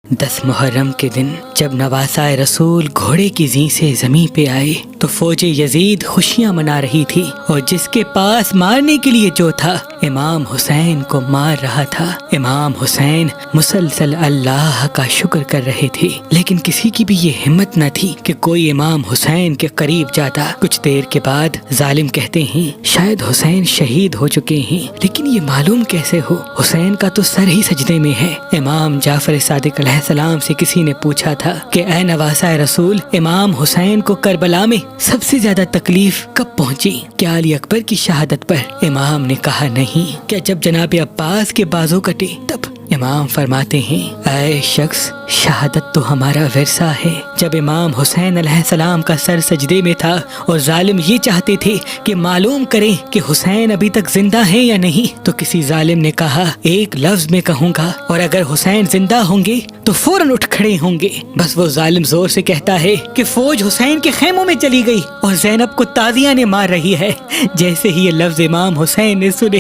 10 محرم کے دن جب نواسائے رسول گھوڑے کی زین سے زمین پہ آئے تو فوج یزید خوشیاں منا رہی تھی، اور جس کے پاس مارنے کے لیے جو تھا امام حسین کو مار رہا تھا۔ امام حسین مسلسل اللہ کا شکر کر رہے تھے، لیکن کسی کی بھی یہ ہمت نہ تھی کہ کوئی امام حسین کے قریب جاتا۔ کچھ دیر کے بعد ظالم کہتے ہیں شاید حسین شہید ہو چکے ہیں، لیکن یہ معلوم کیسے ہو؟ حسین کا تو سر ہی سجدے میں ہے۔ امام جعفر صادق علیہ السلام سے کسی نے پوچھا تھا کہ اے نواسۂ رسول، امام حسین کو کربلا میں سب سے زیادہ تکلیف کب پہنچی؟ کیا علی اکبر کی شہادت پر؟ امام نے کہا نہیں۔ کیا جب جناب عباس کے بازو کٹے تب؟ امام فرماتے ہیں اے شخص، شہادت تو ہمارا ورثہ ہے۔ جب امام حسین علیہ السلام کا سر سجدے میں تھا اور ظالم یہ چاہتے تھے کہ معلوم کریں کہ حسین ابھی تک زندہ ہیں یا نہیں، تو کسی ظالم نے کہا ایک لفظ میں کہوں گا، اور اگر حسین زندہ ہوں گے تو فوراً اٹھ کھڑے ہوں گے۔ بس وہ ظالم زور سے کہتا ہے کہ فوج حسین کے خیموں میں چلی گئی اور زینب کو تازیاں نے مار رہی ہے۔ جیسے ہی یہ لفظ امام حسین نے سنے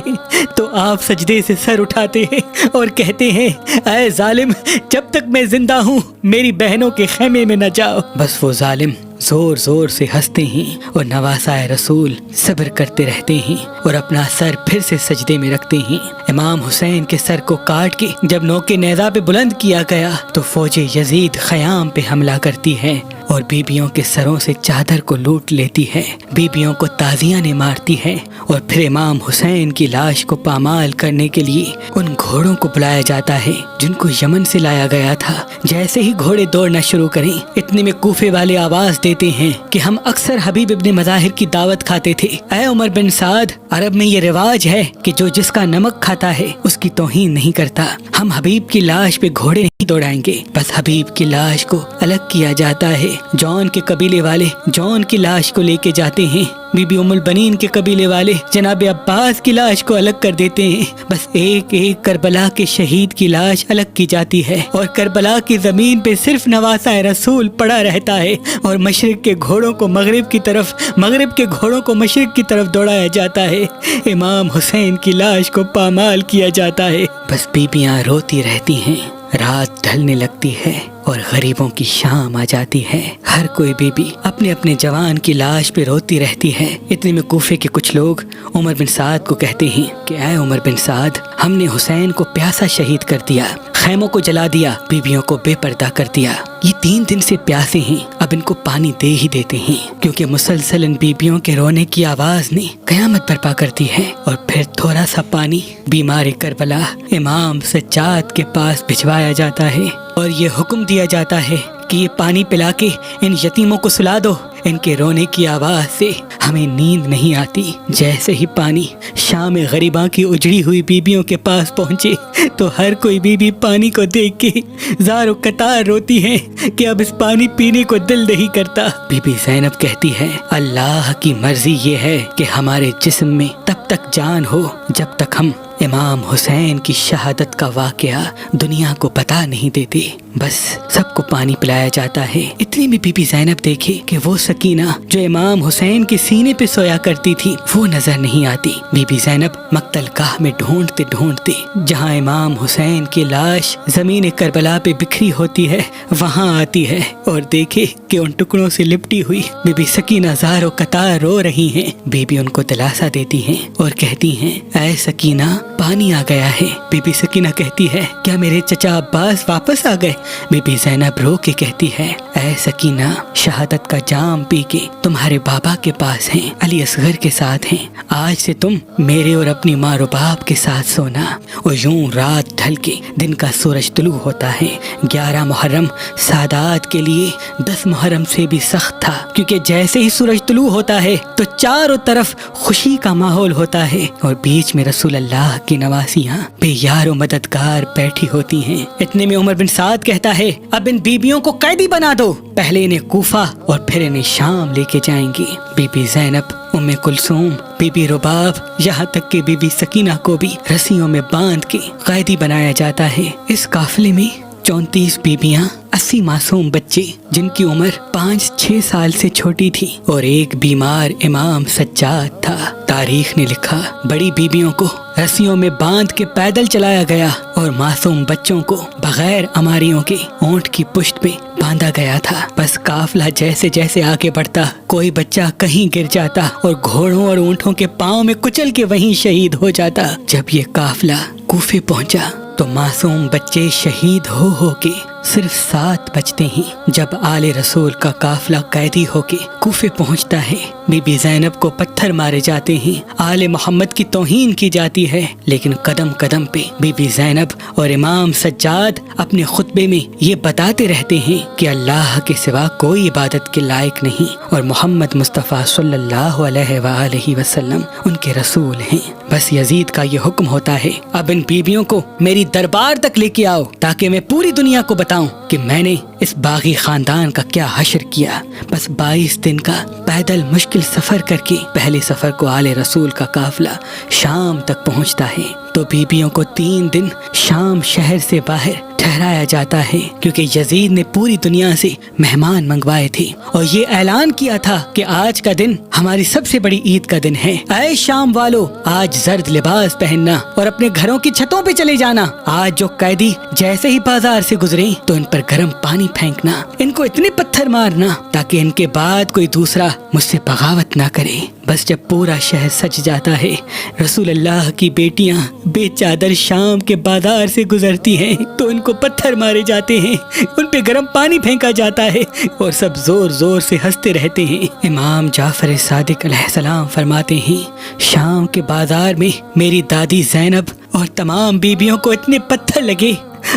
تو آپ سجدے سے سر اٹھاتے ہیں اور کہتے ہیں اے ظالم، جب تک میں زندہ ہوں میری بہنوں کے خیمے میں نہ جاؤ۔ بس وہ ظالم زور زور سے ہنستے ہیں اور نواسائے رسول صبر کرتے رہتے ہیں اور اپنا سر پھر سے سجدے میں رکھتے ہیں۔ امام حسین کے سر کو کاٹ کے جب نوک نیزہ پہ بلند کیا گیا تو فوج یزید خیام پہ حملہ کرتی ہے اور بیبیوں کے سروں سے چادر کو لوٹ لیتی ہے، بیبیوں کو تازیاں نے مارتی ہے، اور پھر امام حسین کی لاش کو پامال کرنے کے لیے ان گھوڑوں کو بلایا جاتا ہے جن کو یمن سے لایا گیا تھا۔ جیسے ہی گھوڑے دوڑنا شروع کریں اتنے میں کوفے والے آواز دیتے ہیں کہ ہم اکثر حبیب ابن مظاہر کی دعوت کھاتے تھے۔ اے عمر بن سعد، عرب میں یہ رواج ہے کہ جو جس کا نمک کھاتا ہے اس کی توہین نہیں کرتا۔ ہم حبیب کی لاش پہ گھوڑے نہیں دوڑائیں گے، بس حبیب کی لاش کو الگ کیا جاتا ہے۔ جون کے قبیلے والے جون کی لاش کو لے کے جاتے ہیں، بی بی ام البنین کے قبیلے والے جناب عباس کی لاش کو الگ کر دیتے ہیں۔ بس ایک ایک کربلا کے شہید کی لاش الگ کی جاتی ہے، اور کربلا کی زمین پہ صرف نواسۂ رسول پڑا رہتا ہے، اور مشرق کے گھوڑوں کو مغرب کی طرف، مغرب کے گھوڑوں کو مشرق کی طرف دوڑایا جاتا ہے۔ امام حسین کی لاش کو پامال کیا جاتا ہے۔ بس بیبیاں روتی رہتی ہیں، رات ڈھلنے لگتی ہے اور غریبوں کی شام آ جاتی ہے۔ ہر کوئی بی بی اپنے اپنے جوان کی لاش پہ روتی رہتی ہے۔ اتنے میں کوفے کے کچھ لوگ عمر بن سعد کو کہتے ہیں کہ اے عمر بن سعد، ہم نے حسین کو پیاسا شہید کر دیا، خیموں کو جلا دیا، بیبیوں کو بے پردہ کر دیا۔ یہ 3 دن سے پیاسے ہیں، اب ان کو پانی دے ہی دیتے ہیں، کیونکہ مسلسل ان بیبیوں کے رونے کی آواز نے قیامت برپا کرتی ہے۔ اور پھر تھوڑا سا پانی بیمار کربلا امام سجاد کے پاس بھجوایا جاتا ہے، اور یہ حکم دیا جاتا ہے کہ یہ پانی پلا کے ان یتیموں کو سلا دو، ان کے رونے کی آواز سے ہمیں نیند نہیں آتی۔ جیسے ہی پانی شام غریباں کی اجڑی ہوئی بیبیوں کے پاس پہنچے تو ہر کوئی بیوی پانی کو دیکھ کے زار و قطار روتی ہے کہ اب اس پانی پینے کو دل نہیں کرتا۔ بی بی زینب کہتی ہے اللہ کی مرضی یہ ہے کہ ہمارے جسم میں تب تک جان ہو جب تک ہم امام حسین کی شہادت کا واقعہ دنیا کو بتا نہیں دیتے۔ بس سب کو پانی پلایا جاتا ہے۔ اتنی میں بی بی زینب دیکھے کہ وہ سکینہ جو امام حسین کے سینے پہ سویا کرتی تھی وہ نظر نہیں آتی۔ بی بی زینب مقتل گاہ میں ڈھونڈتے ڈھونڈتے جہاں امام حسین کی لاش زمین کربلا پہ بکھری ہوتی ہے وہاں آتی ہے، اور دیکھے کہ ان ٹکڑوں سے لپٹی ہوئی بی بی سکینہ زار و قطار رو رہی ہیں۔ بی بی ان کو دلاسا دیتی ہیں اور کہتی ہیں اے سکینہ، پانی آ گیا ہے۔ بی بی سکینہ کہتی ہے کیا میرے چچا عباس واپس آ گئے؟ بی بی زینب رو کے کہتی ہے اے سکینہ، شہادت کا جام پی کے تمہارے بابا کے پاس ہیں، علی اصغر کے ساتھ ہیں۔ آج سے تم میرے اور اپنی ماں و باپ کے ساتھ سونا۔ اور یوں رات ڈھل کے دن کا سورج طلوع ہوتا ہے۔ 11 محرم سادات کے لیے 10 محرم سے بھی سخت تھا، کیونکہ جیسے ہی سورج طلوع ہوتا ہے تو چاروں طرف خوشی کا ماحول ہوتا ہے، اور بیچ میں رسول اللہ کی نواسیاں بے یار و مددگار بیٹھی ہوتی ہیں۔ اتنے میں عمر بن سعد کہتا ہے اب ان بیبیوں کو قیدی بنا دو، پہلے انہیں کوفہ اور پھر انہیں شام لے کے جائیں گے۔ بی بی زینب، ام کلثوم، بی بی رباب، یہاں تک کہ بی بی سکینہ کو بھی رسیوں میں باندھ کے قیدی بنایا جاتا ہے۔ اس قافلے میں 34 بیبیاں، 80 معصوم بچے جن کی عمر 5-6 سال سے چھوٹی تھی، اور ایک بیمار امام سجاد تھا۔ تاریخ نے لکھا بڑی بیبیوں کو رسیوں میں باندھ کے پیدل چلایا گیا اور معصوم بچوں کو بغیر اماریوں کے اونٹ کی پشت پہ باندھا گیا تھا۔ بس قافلہ جیسے جیسے آگے بڑھتا کوئی بچہ کہیں گر جاتا اور گھوڑوں اور اونٹوں کے پاؤں میں کچل کے وہیں شہید ہو جاتا۔ جب یہ قافلہ کوفے پہنچا تو معصوم بچے شہید ہو کے صرف 7 بچتے ہیں۔ جب آل رسول کا قافلہ قیدی ہو کے کوفے پہنچتا ہے، بی بی زینب کو پتھر مارے جاتے ہیں، آل محمد کی توہین کی جاتی ہے، لیکن قدم قدم پہ بی بی زینب اور امام سجاد اپنے خطبے میں یہ بتاتے رہتے ہیں کہ اللہ کے سوا کوئی عبادت کے لائق نہیں اور محمد مصطفیٰ صلی اللہ علیہ وآلہ وسلم ان کے رسول ہیں۔ بس یزید کا یہ حکم ہوتا ہے، اب ان بیبیوں کو میری دربار تک لے کے آؤ تاکہ میں پوری دنیا کو بتاؤں کہ میں نے اس باغی خاندان کا کیا حشر کیا۔ بس 22 دن کا پیدل مشکل سفر کر کے پہلے سفر کو آل رسول کا قافلہ شام تک پہنچتا ہے تو بیبیوں کو 3 دن شام شہر سے باہر ٹھہرایا جاتا ہے، کیونکہ یزید نے پوری دنیا سے مہمان منگوائے تھے اور یہ اعلان کیا تھا کہ آج کا دن ہماری سب سے بڑی عید کا دن ہے۔ اے شام والو، آج زرد لباس پہننا اور اپنے گھروں کی چھتوں پہ چلے جانا۔ آج جو قیدی جیسے ہی بازار سے گزرے تو ان پر گرم پانی پھینکنا، ان کو اتنے پتھر مارنا تاکہ ان کے بعد کوئی دوسرا مجھ سے بغاوت نہ کرے۔ بس جب پورا شہر سج جاتا ہے، رسول اللہ کی بیٹیاں بے چادر شام کے بازار سے گزرتی ہیں تو ان کو پتھر مارے جاتے ہیں، ان پہ گرم پانی پھینکا جاتا ہے اور سب زور زور سے ہنستے رہتے ہیں۔ امام جعفر صادق علیہ السلام فرماتے ہیں، شام کے بازار میں میری دادی زینب اور تمام بیبیوں کو اتنے پتھر لگے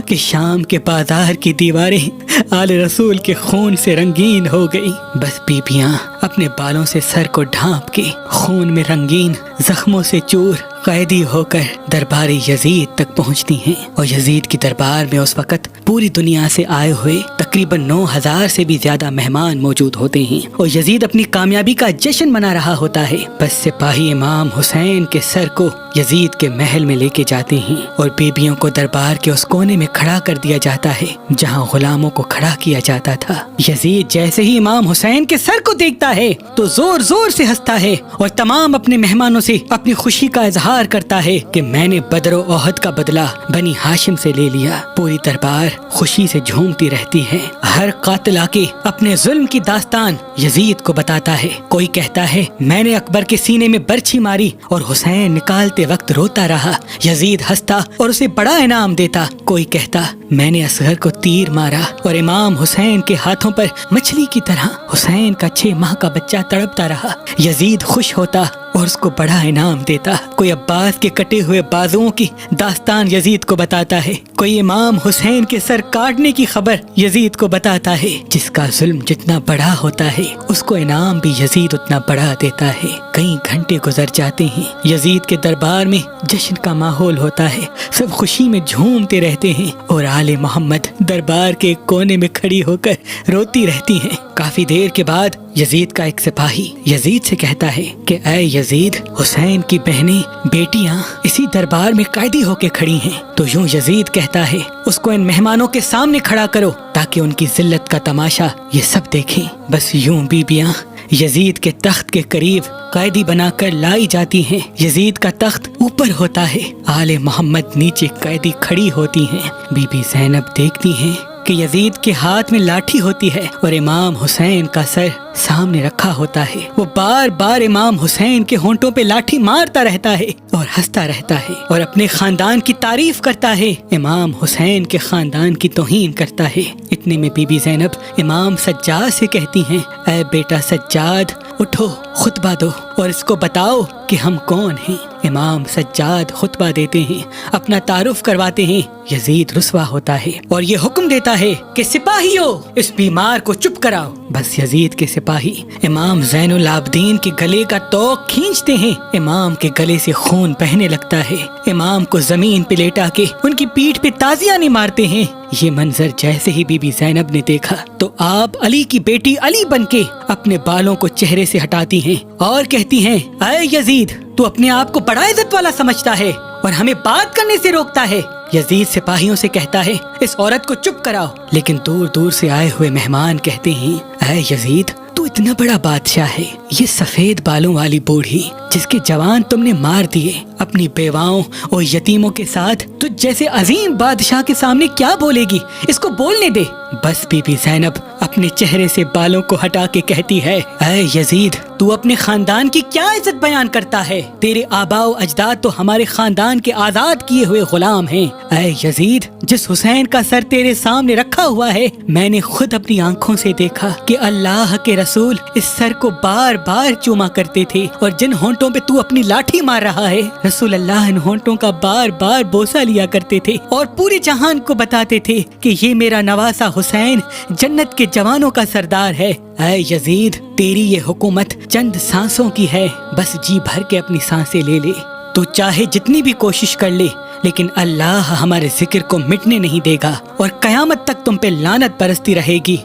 کہ شام کے بازار کی دیواریں آل رسول کے خون سے رنگین ہو گئی۔ بس بیبیاں اپنے بالوں سے سر کو ڈھانپ کے خون میں رنگین زخموں سے چور قیدی ہو کر دربار یزید تک پہنچتی ہیں، اور یزید کی دربار میں اس وقت پوری دنیا سے آئے ہوئے تقریباً 9000 سے بھی زیادہ مہمان موجود ہوتے ہیں اور یزید اپنی کامیابی کا جشن منا رہا ہوتا ہے۔ بس سپاہی امام حسین کے سر کو یزید کے محل میں لے کے جاتے ہیں اور بیبیوں کو دربار کے اس کونے میں کھڑا کر دیا جاتا ہے جہاں غلاموں کو کھڑا کیا جاتا تھا۔ یزید جیسے ہی امام حسین کے سر کو دیکھتا ہے تو زور زور سے ہنستا ہے اور تمام اپنے مہمانوں سے اپنی خوشی کا اظہار کرتا ہے کہ میں نے بدر و احد کا بدلہ بنی ہاشم سے لے لیا۔ پوری دربار خوشی سے جھومتی رہتی ہے۔ ہر قاتل آ کے اپنے ظلم کی داستان یزید کو بتاتا ہے۔ کوئی کہتا ہے میں نے اکبر کے سینے میں برچھی ماری اور حسین نکالتے وقت روتا رہا، یزید ہنستا اور اسے بڑا انعام دیتا۔ کوئی کہتا میں نے اصغر کو تیر مارا اور امام حسین کے ہاتھوں پر مچھلی کی طرح حسین کا 6 ماہ کا بچہ تڑپتا رہا، یزید خوش ہوتا اور اس کو بڑا انعام دیتا۔ کوئی عباس کے کٹے ہوئے بازوؤں کی داستان یزید کو بتاتا ہے، کوئی امام حسین کے سر کاٹنے کی خبر یزید کو بتاتا ہے۔ جس کا ظلم جتنا بڑا ہوتا ہے اس کو انعام بھی یزید اتنا بڑا دیتا ہے۔ کئی گھنٹے گزر جاتے ہیں، یزید کے دربار میں جشن کا ماحول ہوتا ہے، سب خوشی میں جھومتے رہتے ہیں اور آل محمد دربار کے کونے میں کھڑی ہو کر روتی رہتی ہیں۔ کافی دیر کے بعد یزید کا ایک سپاہی یزید سے کہتا ہے کہ اے یزید، حسین کی بہنیں بیٹیاں اسی دربار میں قیدی ہو کے کھڑی ہیں، تو یوں یزید کہتا ہے اس کو ان مہمانوں کے سامنے کھڑا کرو تاکہ ان کی ذلت کا تماشا یہ سب دیکھیں۔ بس یوں بیبیاں یزید کے تخت کے قریب قیدی بنا کر لائی جاتی ہیں۔ یزید کا تخت اوپر ہوتا ہے، آل محمد نیچے قیدی کھڑی ہوتی ہیں۔ بی بی زینب دیکھتی ہیں کہ یزید کے ہاتھ میں لاٹھی ہوتی ہے اور امام حسین کا سر سامنے رکھا ہوتا ہے۔ وہ بار بار امام حسین کے ہونٹوں پہ لاٹھی مارتا رہتا ہے اور ہنستا رہتا ہے اور اپنے خاندان کی تعریف کرتا ہے، امام حسین کے خاندان کی توہین کرتا ہے۔ اتنے میں بی بی زینب امام سجاد سے کہتی ہیں، اے بیٹا سجاد، اٹھو، خطبہ دو اور اس کو بتاؤ کہ ہم کون ہیں۔ امام سجاد خطبہ دیتے ہیں، اپنا تعارف کرواتے ہیں۔ یزید رسوا ہوتا ہے اور یہ حکم دیتا ہے کہ سپاہیوں اس بیمار کو چپ کراؤ۔ بس یزید کے سپاہی امام زین العابدین کے گلے کا توق کھینچتے ہیں، امام کے گلے سے خون بہنے لگتا ہے، امام کو زمین پہ لیٹا کے ان کی پیٹھ پہ تازیاں مارتے ہیں۔ یہ منظر جیسے ہی بی بی زینب نے دیکھا تو آپ علی کی بیٹی علی بن کے اپنے بالوں کو چہرے سے ہٹاتی ہیں اور کہتی ہیں، اے یزید، تو اپنے آپ کو بڑا عزت والا سمجھتا ہے اور ہمیں بات کرنے سے روکتا ہے۔ یزید سپاہیوں سے کہتا ہے اس عورت کو چپ کراؤ، لیکن دور دور سے آئے ہوئے مہمان کہتے ہیں، اے یزید، تو اتنا بڑا بادشاہ ہے، یہ سفید بالوں والی بوڑھی جس کے جوان تم نے مار دیے، اپنی بیواؤں اور یتیموں کے ساتھ تجھ جیسے عظیم بادشاہ کے سامنے کیا بولے گی؟ اس کو بولنے دے۔ بس بی بی زینب اپنے چہرے سے بالوں کو ہٹا کے کہتی ہے، اے یزید، تو اپنے خاندان کی کیا عزت بیان کرتا ہے؟ تیرے آباء و اجداد تو ہمارے خاندان کے آزاد کیے ہوئے غلام ہیں۔ اے یزید، جس حسین کا سر تیرے سامنے رکھا ہوا ہے، میں نے خود اپنی آنکھوں سے دیکھا کہ اللہ کے رسول اس سر کو بار بار چوما کرتے تھے، اور جن ہونٹوں پہ تو اپنی لاٹھی مار رہا ہے، رسول اللہ ان ہونٹوں کا بار بار بوسہ لیا کرتے تھے اور پورے جہان کو بتاتے تھے کہ یہ میرا نواسا حسین جنت کے جوانوں کا سردار ہے۔ اے یزید، تیری یہ حکومت چند سانسوں کی ہے، بس جی بھر کے اپنی سانسیں لے لے۔ تو چاہے جتنی بھی کوشش کر لے، لیکن اللہ ہمارے ذکر کو مٹنے نہیں دے گا، اور قیامت تک تم پہ لعنت برستی رہے گی۔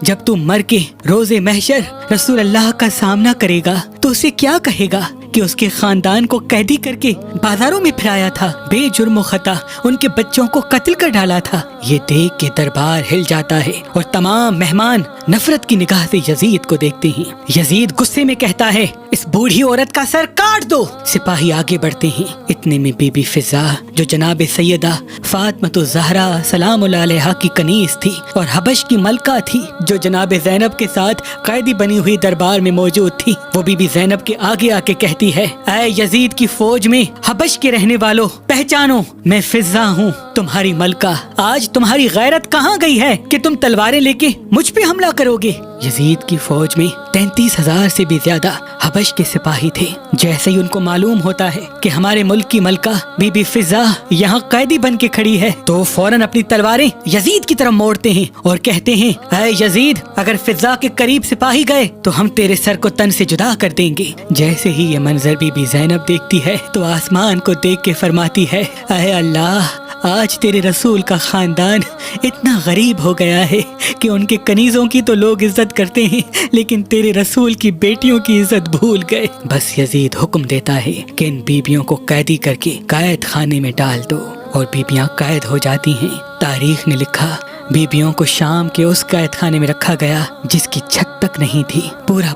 جب تو مر کے روز محشر رسول اللہ کا سامنا کرے گا تو اسے کیا کہے گا کہ اس کے خاندان کو قیدی کر کے بازاروں میں پھرایا تھا، بے جرم و خطا ان کے بچوں کو قتل کر ڈالا تھا۔ یہ دیکھ کے دربار ہل جاتا ہے اور تمام مہمان نفرت کی نگاہ سے یزید کو دیکھتے ہیں۔ یزید غصے میں کہتا ہے، اس بوڑھی عورت کا سر کاٹ دو۔ سپاہی آگے بڑھتے ہیں، اتنے میں بی بی فضا جو جناب سیدہ فاطمہ الزہرا سلام اللہ علیہا کی کنیز تھی اور حبش کی ملکہ تھی جو جناب زینب کے ساتھ قیدی بنی ہوئی دربار میں موجود تھی، وہ بی بی زینب کے آگے آ کے کہتی ہے، اے یزید کی فوج میں حبش کے رہنے والوں، پہچانو میں فضا ہوں، تمہاری ملکہ۔ آج تمہاری غیرت کہاں گئی ہے کہ تم تلواریں لے کے مجھ پہ حملہ کرو گے؟ یزید کی فوج میں 33,000 سے بھی زیادہ حبش کے سپاہی تھے۔ جیسے ہی ان کو معلوم ہوتا ہے کہ ہمارے ملک کی ملکہ بی بی فضا یہاں قیدی بن کے کھڑی ہے تو فوراً اپنی تلواریں یزید کی طرف موڑتے ہیں اور کہتے ہیں، اے یزید، اگر فضا کے قریب سپاہی گئے تو ہم تیرے سر کو تن سے جدا کر دیں گے۔ جیسے ہی یہ منظر بی بی زینب دیکھتی ہے تو آسمان کو دیکھ کے فرماتی ہے، اے اللہ، آج تیرے رسول کا خاندان اتنا غریب ہو گیا ہے کہ ان کے کنیزوں کی تو لوگ عزت کرتے ہیں لیکن تیرے رسول کی بیٹیوں کی عزت بھول گئے۔ بس یزید حکم دیتا ہے کہ ان بیبیوں کو قیدی کر کے قید خانے میں ڈال دو، اور بیبیاں قید ہو جاتی ہیں۔ تاریخ نے لکھا، بیبیوں کو شام کے اس قید خانے میں رکھا گیا جس کی چھت تک نہیں تھی۔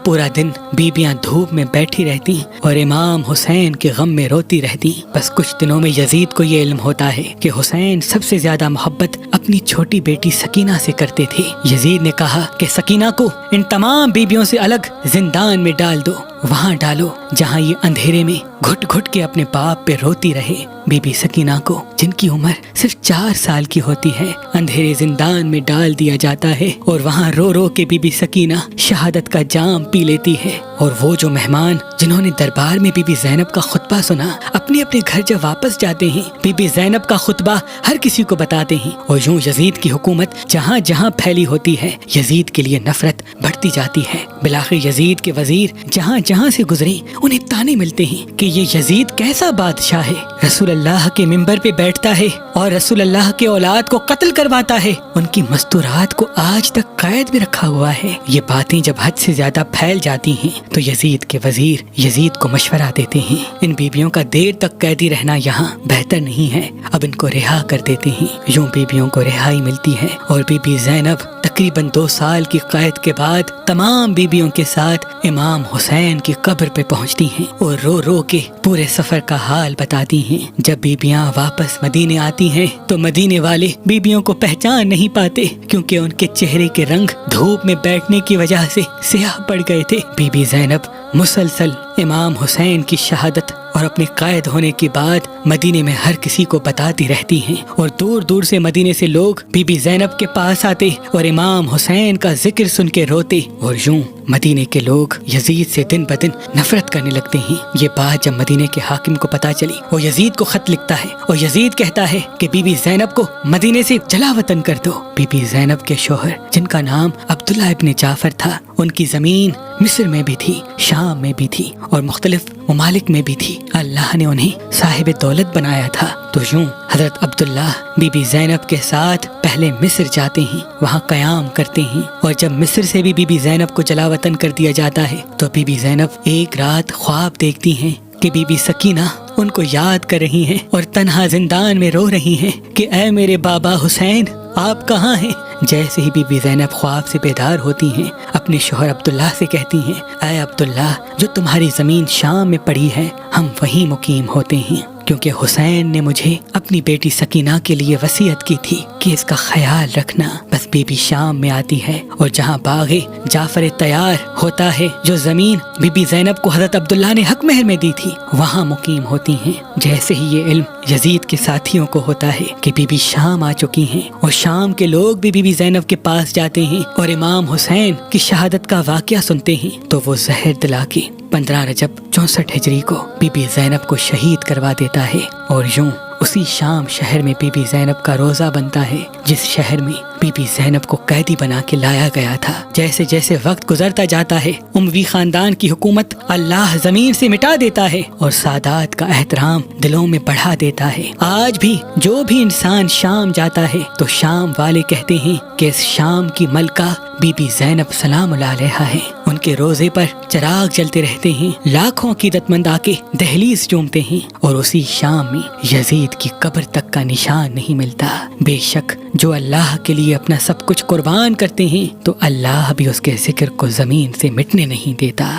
پورا دن بیبیاں دھوپ میں بیٹھی رہتی اور امام حسین کے غم میں روتی رہتی۔ بس کچھ دنوں میں یزید کو یہ علم ہوتا ہے کہ حسین سب سے زیادہ محبت اپنی چھوٹی بیٹی سکینہ سے کرتے تھے۔ یزید نے کہا کہ سکینہ کو ان تمام بیبیوں سے الگ زندان میں ڈال دو، وہاں ڈالو جہاں یہ اندھیرے میں گھٹ گھٹ کے اپنے باپ پہ روتی رہے۔ بی بی سکینہ کو، جن کی عمر صرف 4 سال کی ہوتی ہے، اندھیرے زندان میں ڈال دیا جاتا ہے، اور وہاں رو رو کے بی بی سکینہ شہادت کا جام پی لیتی ہے۔ اور وہ جو مہمان جنہوں نے دربار میں بی بی زینب کا خطبہ سنا، اپنے اپنے گھر جب واپس جاتے ہیں، بی بی زینب کا خطبہ ہر کسی کو بتاتے ہیں، اور یوں یزید کی حکومت جہاں جہاں پھیلی ہوتی ہے، یزید کے لیے نفرت بڑھتی جاتی ہے۔ بالآخر یزید کے وزیر جہاں جہاں سے گزرے انہیں تانے ملتے ہیں کہ یہ یزید کیسا بادشاہ ہے، رسول اللہ کے منبر پہ بیٹھتا ہے اور رسول اللہ کے اولاد کو قتل کرواتا ہے، ان کی مستورات کو آج تک قید میں رکھا ہوا ہے۔ یہ باتیں جب حد سے زیادہ پھیل جاتی ہیں تو یزید کے وزیر یزید کو مشورہ دیتے ہیں، ان بیبیوں کا دیر تک قیدی رہنا یہاں بہتر نہیں ہے، اب ان کو رہا کر دیتے ہیں۔ یوں بیبیوں کو رہائی ملتی ہے، اور بی بی زینب تقریباً 2 سال کی قید کے بعد تمام بیبیوں کے ساتھ امام حسین کی قبر پہ پہنچتی ہیں اور رو رو کے پورے سفر کا حال بتاتی ہیں۔ جب بیبیاں واپس مدینے آتی ہیں تو مدینے والے بیبیوں کو پہچان نہیں پاتے، کیونکہ ان کے چہرے کے رنگ دھوپ میں بیٹھنے کی وجہ سے سیاہ پڑ گئے تھے۔ بی بی زینب مسلسل امام حسین کی شہادت اور اپنے قائد ہونے کے بعد مدینے میں ہر کسی کو بتاتی رہتی ہیں، اور دور دور سے مدینے سے لوگ بی بی زینب کے پاس آتے اور امام حسین کا ذکر سن کے روتے، اور یوں مدینے کے لوگ یزید سے دن بدن نفرت کرنے لگتے ہیں۔ یہ بات جب مدینے کے حاکم کو پتہ چلی، وہ یزید کو خط لکھتا ہے اور یزید کہتا ہے کہ بی بی زینب کو مدینے سے جلا وطن کر دو۔ بی بی زینب کے شوہر جن کا نام عبداللہ ابن جعفر تھا، ان کی زمین مصر میں بھی تھی، شام میں بھی تھی، اور مختلف ممالک میں بھی تھی۔ اللہ نے انہیں صاحب دولت بنایا تھا۔ تو یوں حضرت عبداللہ بی بی زینب کے ساتھ پہلے مصر جاتے ہیں، وہاں قیام کرتے ہیں، اور جب مصر سے بھی بی بی زینب کو جلا وطن کر دیا جاتا ہے تو بی بی زینب ایک رات خواب دیکھتی ہیں کہ بی بی سکینہ ان کو یاد کر رہی ہیں اور تنہا زندان میں رو رہی ہیں کہ اے میرے بابا حسین، آپ کہاں ہیں؟ جیسے ہی بی بی زینب خواب سے بیدار ہوتی ہیں اپنے شوہر عبداللہ سے کہتی ہیں اے عبداللہ جو تمہاری زمین شام میں پڑی ہے ہم وہیں مقیم ہوتے ہیں، کیونکہ حسین نے مجھے اپنی بیٹی سکینہ کے لیے وصیت کی تھی کہ اس کا خیال رکھنا۔ بس بی بی شام میں آتی ہے اور جہاں باغ جعفر تیار ہوتا ہے جو زمین بی بی زینب کو حضرت عبداللہ نے حق مہر میں دی تھی وہاں مقیم ہوتی ہیں۔ جیسے ہی یہ علم یزید کے ساتھیوں کو ہوتا ہے کہ بی بی شام آ چکی ہیں اور شام کے لوگ بھی بی بی زینب کے پاس جاتے ہیں اور امام حسین کی شہادت کا واقعہ سنتے ہیں تو وہ زہر دلا کے 15 رجب 64 ہجری کو بی بی زینب کو شہید کروا دیتا ہے۔ اور یوں اسی شام شہر میں بی بی زینب کا روزہ بنتا ہے جس شہر میں بی بی زینب کو قیدی بنا کے لایا گیا تھا۔ جیسے جیسے وقت گزرتا جاتا ہے اموی خاندان کی حکومت اللہ زمین سے مٹا دیتا ہے اور سادات کا احترام دلوں میں بڑھا دیتا ہے۔ آج بھی جو بھی انسان شام جاتا ہے تو شام والے کہتے ہیں کہ اس شام کی ملکہ بی بی زینب سلام اللہ علیہا ہے۔ ان کے روزے پر چراغ جلتے رہتے ہیں، لاکھوں عقیدت مند آ کے دہلیز چومتے ہیں اور اسی شام میں یزید کی قبر تک کا نشان نہیں ملتا۔ بے شک جو اللہ کے لیے اپنا سب کچھ قربان کرتے ہیں تو اللہ بھی اس کے ذکر کو زمین سے مٹنے نہیں دیتا۔